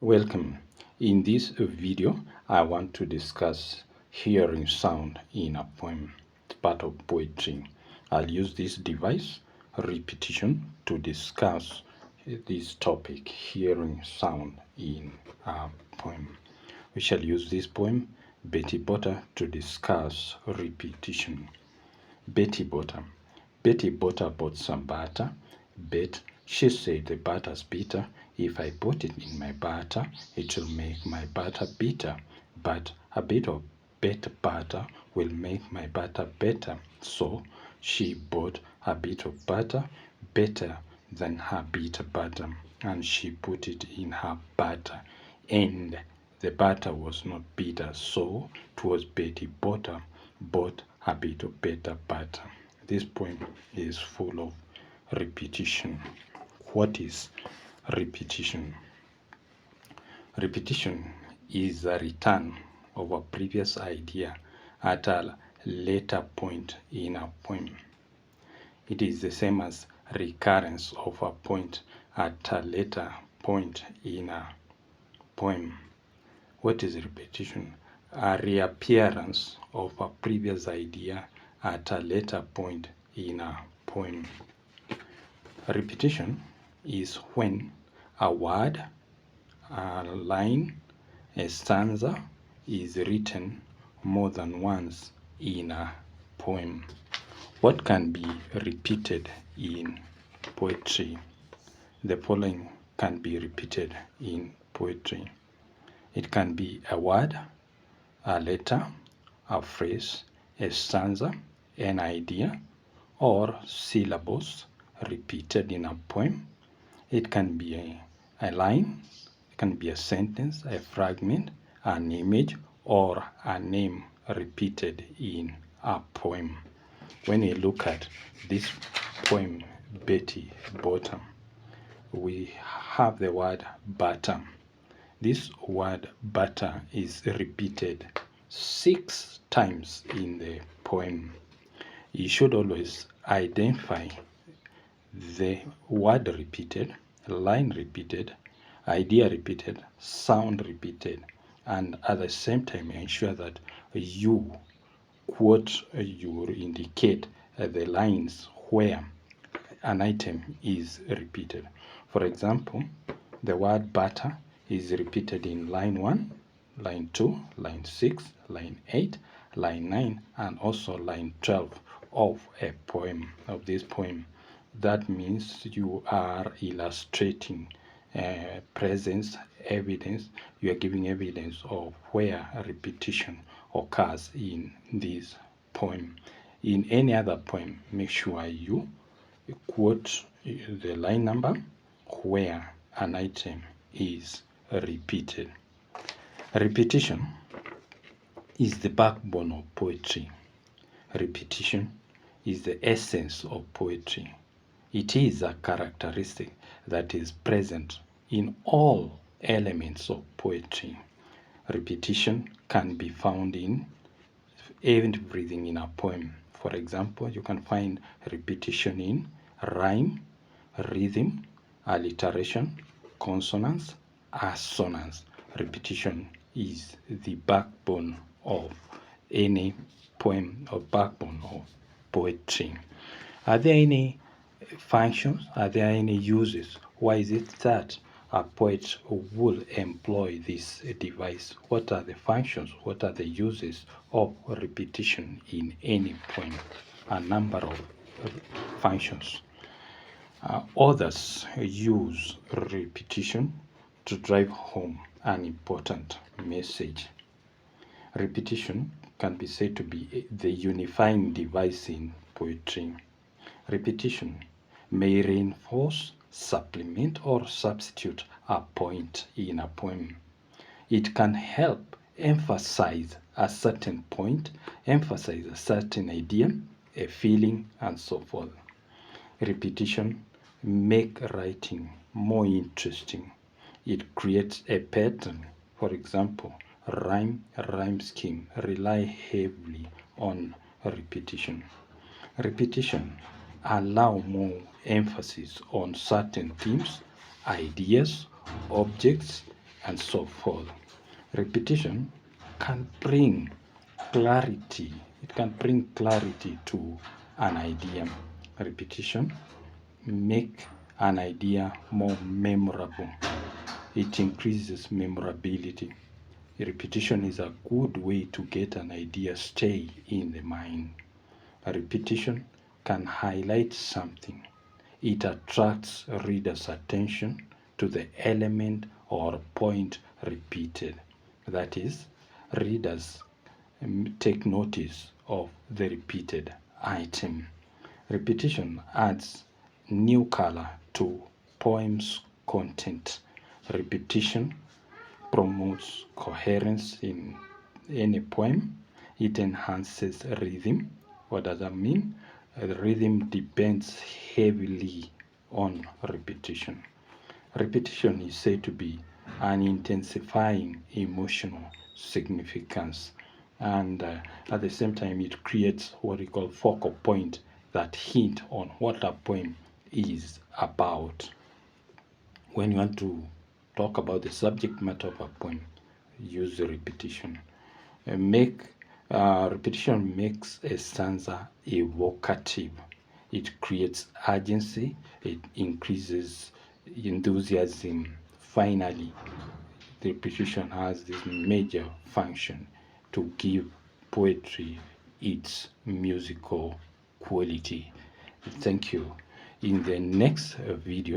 Welcome. In this video, I want to discuss hearing sound in a poem. It's part of poetry. I'll use this device, repetition, to discuss this topic, hearing sound in a poem. We shall use this poem, Betty Butter, to discuss repetition. Betty Butter. Betty Butter bought some butter. Bet, she said the butter's bitter. If I put it in my butter, it will make my butter bitter. But a bit of better butter will make my butter better. So she bought a bit of butter, better than her bitter butter, and she put it in her butter. And the butter was not bitter, so 'twas Betty Butter bought a bit of better butter. This poem is full of repetition. What is repetition? Repetition is a return of a previous idea at a later point in a poem. It is the same as recurrence of a point at a later point in a poem. What is repetition? A reappearance of a previous idea at a later point in a poem. Repetition is when a word, a line, a stanza is written more than once in a poem. What can be repeated in poetry? The following can be repeated in poetry. It can be a word, a letter, a phrase, a stanza, an idea, or syllables repeated in a poem. It can be a line, it can be a sentence, a fragment, an image, or a name repeated in a poem. When you look at this poem, Betty Butter, we have the word butter. This word butter is repeated 6 times in the poem. You should always identify the word repeated, line repeated, idea repeated, sound repeated, and at the same time ensure that you quote, you indicate the lines where an item is repeated. For example, the word butter is repeated in line 1, line 2, line 6, line 8, line 9, and also line 12 of a poem, of this poem. That means you are illustrating presence, evidence. You are giving evidence of where a repetition occurs in this poem. In any other poem, make sure you quote the line number where an item is repeated. Repetition is the backbone of poetry. Repetition is the essence of poetry. It is a characteristic that is present in all elements of poetry. Repetition can be found in everything in a poem. For example, you can find repetition in rhyme, rhythm, alliteration, consonance, assonance. Repetition is the backbone of any poem, or backbone of poetry. Are there any functions? Are there any uses? Why is it that a poet will employ this device? What are the functions? What are the uses of repetition in any poem? A number of functions. Authors use repetition to drive home an important message. Repetition can be said to be the unifying device in poetry. Repetition may reinforce, supplement, or substitute a point in a poem. It can help emphasize a certain point, emphasize a certain idea, a feeling, and so forth. Repetition makes writing more interesting. It creates a pattern. For example, rhyme scheme rely heavily on repetition. Repetition allow more emphasis on certain themes, ideas, objects, and so forth. Repetition can bring clarity. It can bring clarity to an idea. Repetition make an idea more memorable. It increases memorability. Repetition is a good way to get an idea stay in the mind. A repetition can highlight something. It attracts readers' attention to the element or point repeated. That is, readers take notice of the repeated item. Repetition adds new color to poem's content. Repetition promotes coherence in any poem. It enhances rhythm. What does that mean? The rhythm depends heavily on repetition. Repetition is said to be an intensifying emotional significance, and at the same time it creates what we call focal point that hint on what a poem is about. When you want to talk about the subject matter of a poem, use the repetition. Repetition makes a stanza evocative. It creates urgency. It increases enthusiasm. Finally, the repetition has this major function to give poetry its musical quality. Thank you. In the next video,